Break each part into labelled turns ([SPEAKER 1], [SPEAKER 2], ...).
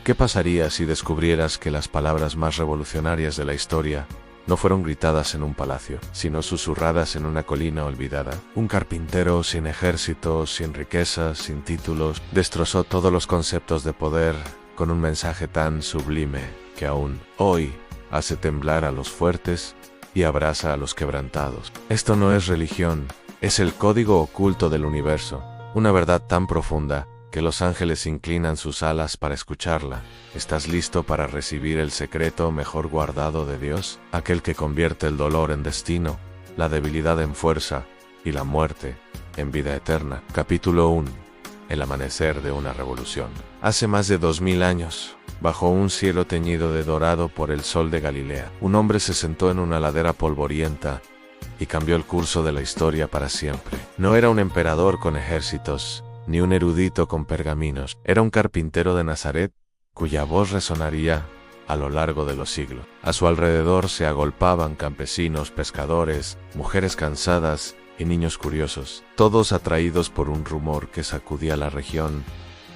[SPEAKER 1] ¿Qué pasaría si descubrieras que las palabras más revolucionarias de la historia no fueron gritadas en un palacio, sino susurradas en una colina olvidada? Un carpintero sin ejército, sin riquezas, sin títulos, destrozó todos los conceptos de poder con un mensaje tan sublime que aún hoy hace temblar a los fuertes y abraza a los quebrantados. Esto no es religión, es el código oculto del universo, una verdad tan profunda que los ángeles inclinan sus alas para escucharla. ¿Estás listo para recibir el secreto mejor guardado de Dios? Aquel que convierte el dolor en destino, la debilidad en fuerza y la muerte en vida eterna. Capítulo 1. El amanecer de una revolución. Hace más de 2000 años, bajo un cielo teñido de dorado por el sol de Galilea, un hombre se sentó en una ladera polvorienta y cambió el curso de la historia para siempre. No era un emperador con ejércitos, ni un erudito con pergaminos. Era un carpintero de Nazaret, cuya voz resonaría a lo largo de los siglos. A su alrededor se agolpaban campesinos, pescadores, mujeres cansadas y niños curiosos, todos atraídos por un rumor que sacudía la región.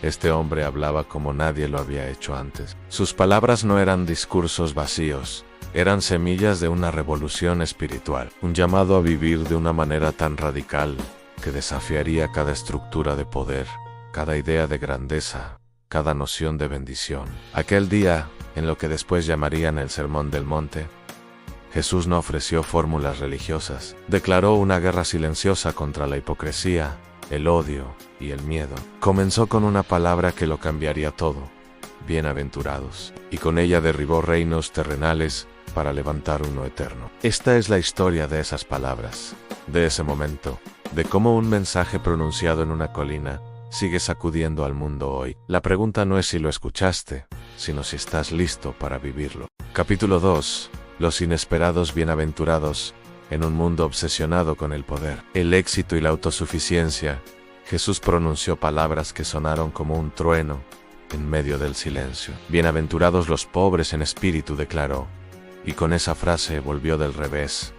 [SPEAKER 1] Este hombre hablaba como nadie lo había hecho antes. Sus palabras no eran discursos vacíos, eran semillas de una revolución espiritual, un llamado a vivir de una manera tan radical que desafiaría cada estructura de poder, cada idea de grandeza, cada noción de bendición. Aquel día, en lo que después llamarían el Sermón del Monte, Jesús no ofreció fórmulas religiosas, declaró una guerra silenciosa contra la hipocresía, el odio y el miedo. Comenzó con una palabra que lo cambiaría todo: bienaventurados, y con ella derribó reinos terrenales para levantar uno eterno. Esta es la historia de esas palabras, de ese momento, de cómo un mensaje pronunciado en una colina sigue sacudiendo al mundo hoy. La pregunta no es si lo escuchaste, sino si estás listo para vivirlo. Capítulo 2. Los inesperados bienaventurados en un mundo obsesionado con el poder, el éxito y la autosuficiencia. Jesús pronunció palabras que sonaron como un trueno en medio del silencio. Bienaventurados los pobres en espíritu, declaró, y con esa frase volvió del revés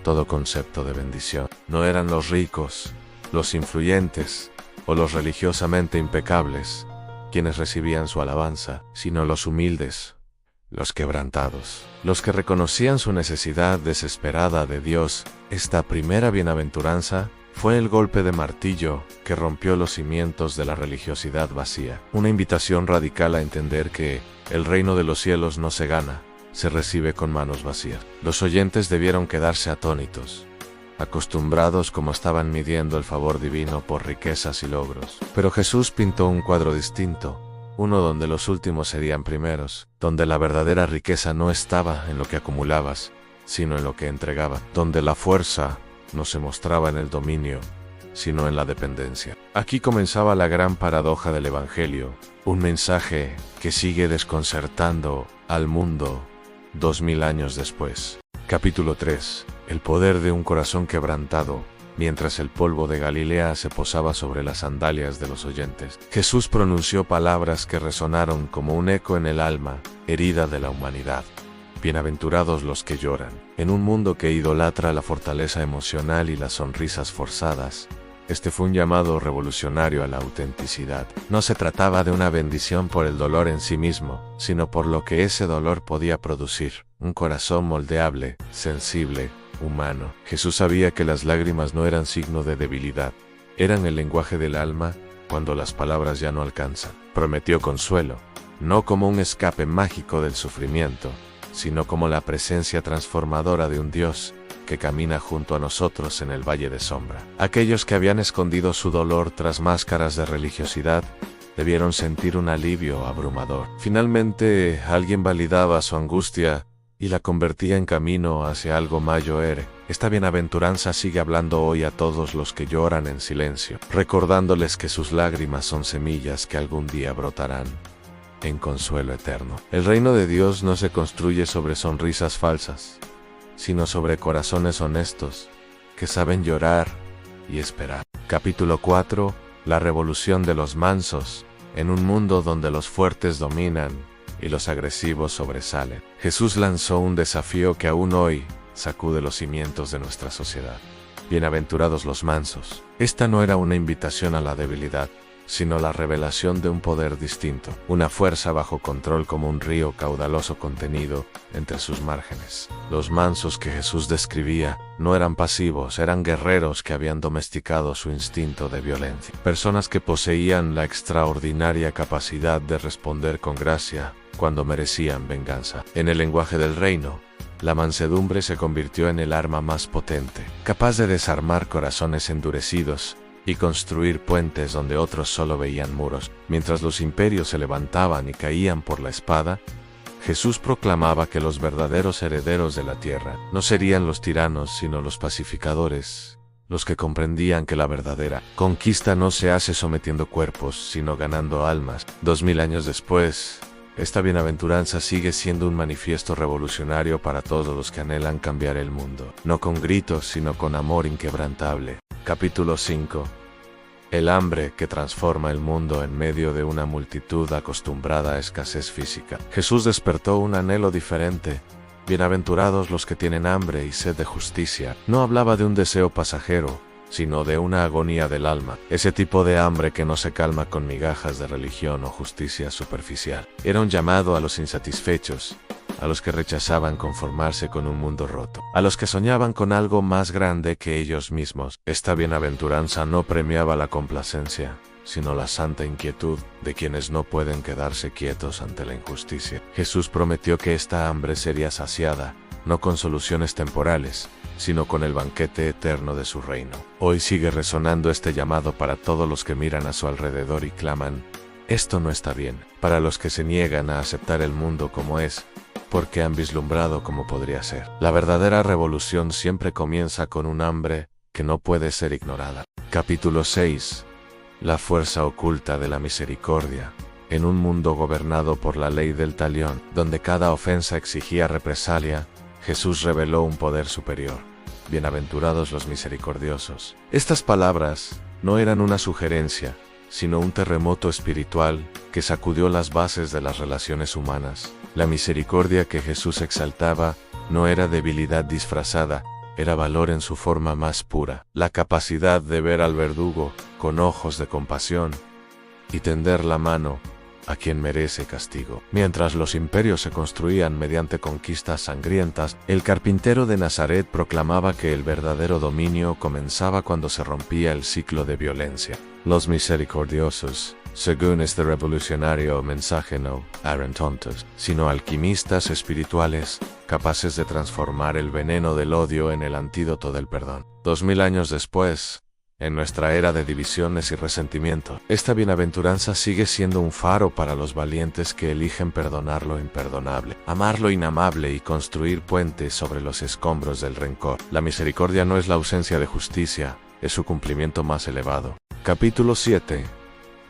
[SPEAKER 1] todo concepto de bendición. No eran los ricos, los influyentes o los religiosamente impecables quienes recibían su alabanza, sino los humildes, los quebrantados, los que reconocían su necesidad desesperada de Dios. Esta primera bienaventuranza fue el golpe de martillo que rompió los cimientos de la religiosidad vacía, una invitación radical a entender que el reino de los cielos no se gana, se recibe con manos vacías. Los oyentes debieron quedarse atónitos, acostumbrados como estaban midiendo el favor divino por riquezas y logros. Pero Jesús pintó un cuadro distinto, uno donde los últimos serían primeros, donde la verdadera riqueza no estaba en lo que acumulabas, sino en lo que entregaba, donde la fuerza no se mostraba en el dominio, sino en la dependencia. Aquí comenzaba la gran paradoja del Evangelio, un mensaje que sigue desconcertando al mundo 2000 años después. Capítulo 3. El poder de un corazón quebrantado. Mientras el polvo de Galilea se posaba sobre las sandalias de los oyentes, Jesús pronunció palabras que resonaron como un eco en el alma herida de la humanidad. Bienaventurados los que lloran. En un mundo que idolatra la fortaleza emocional y las sonrisas forzadas, este fue un llamado revolucionario a la autenticidad. No se trataba de una bendición por el dolor en sí mismo, sino por lo que ese dolor podía producir: un corazón moldeable, sensible, humano. Jesús sabía que las lágrimas no eran signo de debilidad, eran el lenguaje del alma cuando las palabras ya no alcanzan. Prometió consuelo, no como un escape mágico del sufrimiento, sino como la presencia transformadora de un Dios que camina junto a nosotros en el valle de sombra. Aquellos que habían escondido su dolor tras máscaras de religiosidad debieron sentir un alivio abrumador. Finalmente, alguien validaba su angustia y la convertía en camino hacia algo mayor. Esta bienaventuranza sigue hablando hoy a todos los que lloran en silencio, recordándoles que sus lágrimas son semillas que algún día brotarán en consuelo eterno. El reino de Dios no se construye sobre sonrisas falsas, sino sobre corazones honestos que saben llorar y esperar. Capítulo 4. La revolución de los mansos. En un mundo donde los fuertes dominan y los agresivos sobresalen, Jesús lanzó un desafío que aún hoy sacude los cimientos de nuestra sociedad. Bienaventurados los mansos. Esta no era una invitación a la debilidad, sino la revelación de un poder distinto, una fuerza bajo control como un río caudaloso contenido entre sus márgenes. Los mansos que Jesús describía no eran pasivos, eran guerreros que habían domesticado su instinto de violencia. Personas que poseían la extraordinaria capacidad de responder con gracia cuando merecían venganza. En el lenguaje del reino, la mansedumbre se convirtió en el arma más potente, capaz de desarmar corazones endurecidos y construir puentes donde otros solo veían muros. Mientras los imperios se levantaban y caían por la espada, Jesús proclamaba que los verdaderos herederos de la tierra no serían los tiranos, sino los pacificadores, los que comprendían que la verdadera conquista no se hace sometiendo cuerpos, sino ganando almas. 2000 años después, esta bienaventuranza sigue siendo un manifiesto revolucionario para todos los que anhelan cambiar el mundo, no con gritos, sino con amor inquebrantable. Capítulo 5. El hambre que transforma el mundo en medio de una multitud acostumbrada a escasez física. Jesús despertó un anhelo diferente. Bienaventurados los que tienen hambre y sed de justicia. No hablaba de un deseo pasajero, sino de una agonía del alma, ese tipo de hambre que no se calma con migajas de religión o justicia superficial. Era un llamado a los insatisfechos, a los que rechazaban conformarse con un mundo roto, a los que soñaban con algo más grande que ellos mismos. Esta bienaventuranza no premiaba la complacencia, sino la santa inquietud de quienes no pueden quedarse quietos ante la injusticia. Jesús prometió que esta hambre sería saciada, no con soluciones temporales, sino con el banquete eterno de su reino. Hoy sigue resonando este llamado para todos los que miran a su alrededor y claman: esto no está bien. Para los que se niegan a aceptar el mundo como es, porque han vislumbrado cómo podría ser. La verdadera revolución siempre comienza con un hambre que no puede ser ignorada. Capítulo 6. La fuerza oculta de la misericordia. En un mundo gobernado por la ley del talión, donde cada ofensa exigía represalia, Jesús reveló un poder superior. Bienaventurados los misericordiosos. Estas palabras no eran una sugerencia, sino un terremoto espiritual que sacudió las bases de las relaciones humanas. La misericordia que Jesús exaltaba no era debilidad disfrazada, era valor en su forma más pura, la capacidad de ver al verdugo con ojos de compasión y tender la mano a quien merece castigo. Mientras los imperios se construían mediante conquistas sangrientas, el carpintero de Nazaret proclamaba que el verdadero dominio comenzaba cuando se rompía el ciclo de violencia. Los misericordiosos, según este revolucionario mensaje, no eran tontos, sino alquimistas espirituales, capaces de transformar el veneno del odio en el antídoto del perdón. 2000 años después, en nuestra era de divisiones y resentimiento, esta bienaventuranza sigue siendo un faro para los valientes que eligen perdonar lo imperdonable, amar lo inamable y construir puentes sobre los escombros del rencor. La misericordia no es la ausencia de justicia, es su cumplimiento más elevado. Capítulo 7.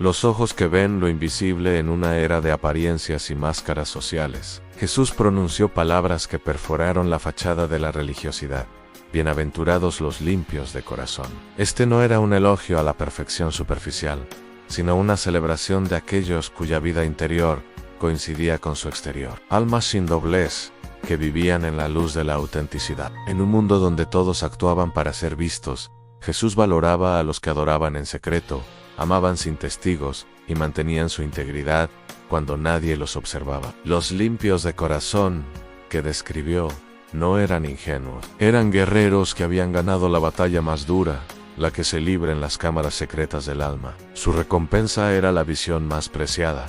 [SPEAKER 1] Los ojos que ven lo invisible en una era de apariencias y máscaras sociales. Jesús pronunció palabras que perforaron la fachada de la religiosidad. Bienaventurados los limpios de corazón. Este no era un elogio a la perfección superficial, sino una celebración de aquellos cuya vida interior coincidía con su exterior. Almas sin doblez, que vivían en la luz de la autenticidad. En un mundo donde todos actuaban para ser vistos, Jesús valoraba a los que adoraban en secreto, amaban sin testigos y mantenían su integridad cuando nadie los observaba. Los limpios de corazón, que describió, no eran ingenuos, eran guerreros que habían ganado la batalla más dura, la que se libra en las cámaras secretas del alma. Su recompensa era la visión más preciada,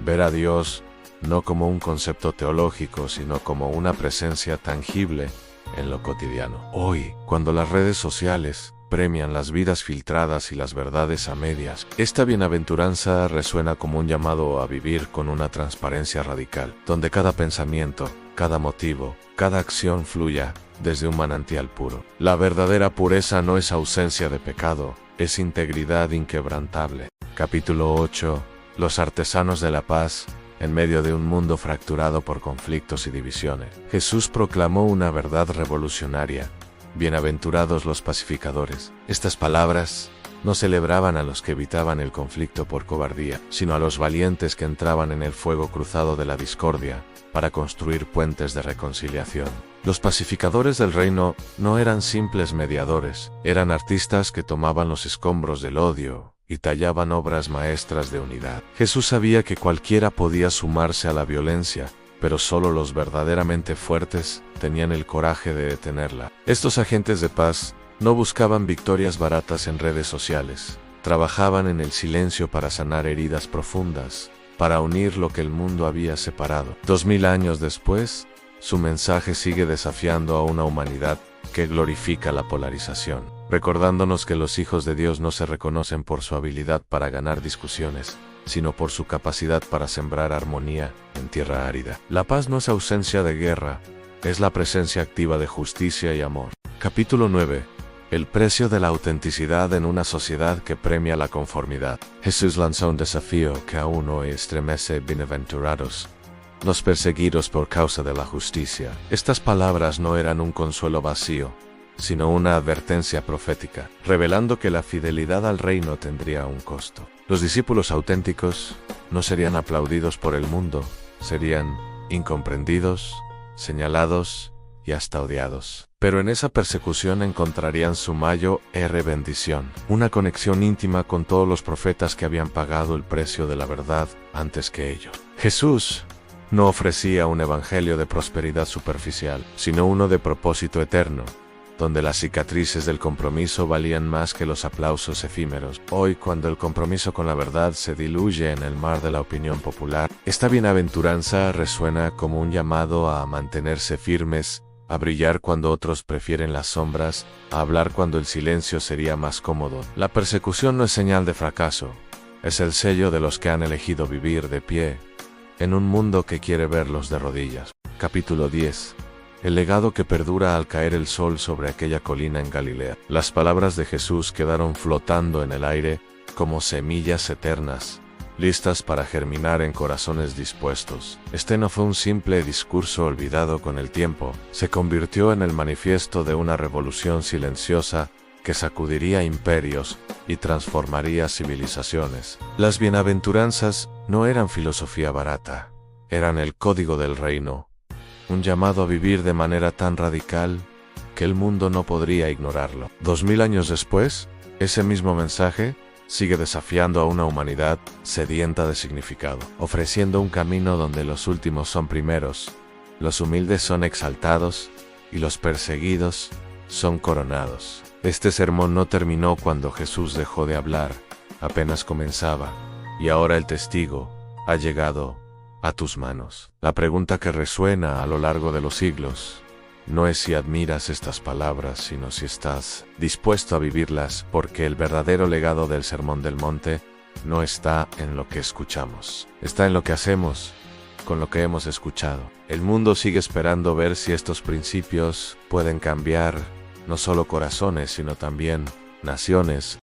[SPEAKER 1] ver a Dios no como un concepto teológico, sino como una presencia tangible en lo cotidiano. Hoy, cuando las redes sociales premian las vidas filtradas y las verdades a medias, esta bienaventuranza resuena como un llamado a vivir con una transparencia radical, donde cada pensamiento, cada motivo, cada acción fluya desde un manantial puro. La verdadera pureza no es ausencia de pecado, es integridad inquebrantable. Capítulo 8. Los artesanos de la paz, en medio de un mundo fracturado por conflictos y divisiones. Jesús proclamó una verdad revolucionaria. Bienaventurados los pacificadores. Estas palabras no celebraban a los que evitaban el conflicto por cobardía, sino a los valientes que entraban en el fuego cruzado de la discordia para construir puentes de reconciliación. Los pacificadores del reino no eran simples mediadores, eran artistas que tomaban los escombros del odio y tallaban obras maestras de unidad. Jesús sabía que cualquiera podía sumarse a la violencia, pero solo los verdaderamente fuertes tenían el coraje de detenerla. Estos agentes de paz no buscaban victorias baratas en redes sociales. Trabajaban en el silencio para sanar heridas profundas, para unir lo que el mundo había separado. 2000 años después, su mensaje sigue desafiando a una humanidad que glorifica la polarización, recordándonos que los hijos de Dios no se reconocen por su habilidad para ganar discusiones, sino por su capacidad para sembrar armonía en tierra árida. La paz no es ausencia de guerra, es la presencia activa de justicia y amor. Capítulo 9. El precio de la autenticidad en una sociedad que premia la conformidad. Jesús lanzó un desafío que aún hoy estremece: bienaventurados los perseguidos por causa de la justicia. Estas palabras no eran un consuelo vacío, sino una advertencia profética, revelando que la fidelidad al reino tendría un costo. Los discípulos auténticos no serían aplaudidos por el mundo, serían incomprendidos, señalados y hasta odiados. Pero en esa persecución encontrarían su mayor bendición, una conexión íntima con todos los profetas que habían pagado el precio de la verdad antes que ellos. Jesús no ofrecía un evangelio de prosperidad superficial, sino uno de propósito eterno, donde las cicatrices del compromiso valían más que los aplausos efímeros. Hoy, cuando el compromiso con la verdad se diluye en el mar de la opinión popular, esta bienaventuranza resuena como un llamado a mantenerse firmes, a brillar cuando otros prefieren las sombras, a hablar cuando el silencio sería más cómodo. La persecución no es señal de fracaso, es el sello de los que han elegido vivir de pie en un mundo que quiere verlos de rodillas. Capítulo 10. El legado que perdura al caer el sol sobre aquella colina en Galilea. Las palabras de Jesús quedaron flotando en el aire como semillas eternas, listas para germinar en corazones dispuestos. Este no fue un simple discurso olvidado con el tiempo, se convirtió en el manifiesto de una revolución silenciosa que sacudiría imperios y transformaría civilizaciones. Las bienaventuranzas no eran filosofía barata, eran el código del reino, un llamado a vivir de manera tan radical que el mundo no podría ignorarlo. 2000 años después, ese mismo mensaje sigue desafiando a una humanidad sedienta de significado, ofreciendo un camino donde los últimos son primeros, los humildes son exaltados y los perseguidos son coronados. Este sermón no terminó cuando Jesús dejó de hablar, apenas comenzaba, y ahora el testigo ha llegado a tus manos. La pregunta que resuena a lo largo de los siglos no es si admiras estas palabras, sino si estás dispuesto a vivirlas, porque el verdadero legado del Sermón del Monte no está en lo que escuchamos, está en lo que hacemos con lo que hemos escuchado. El mundo sigue esperando ver si estos principios pueden cambiar no solo corazones, sino también naciones.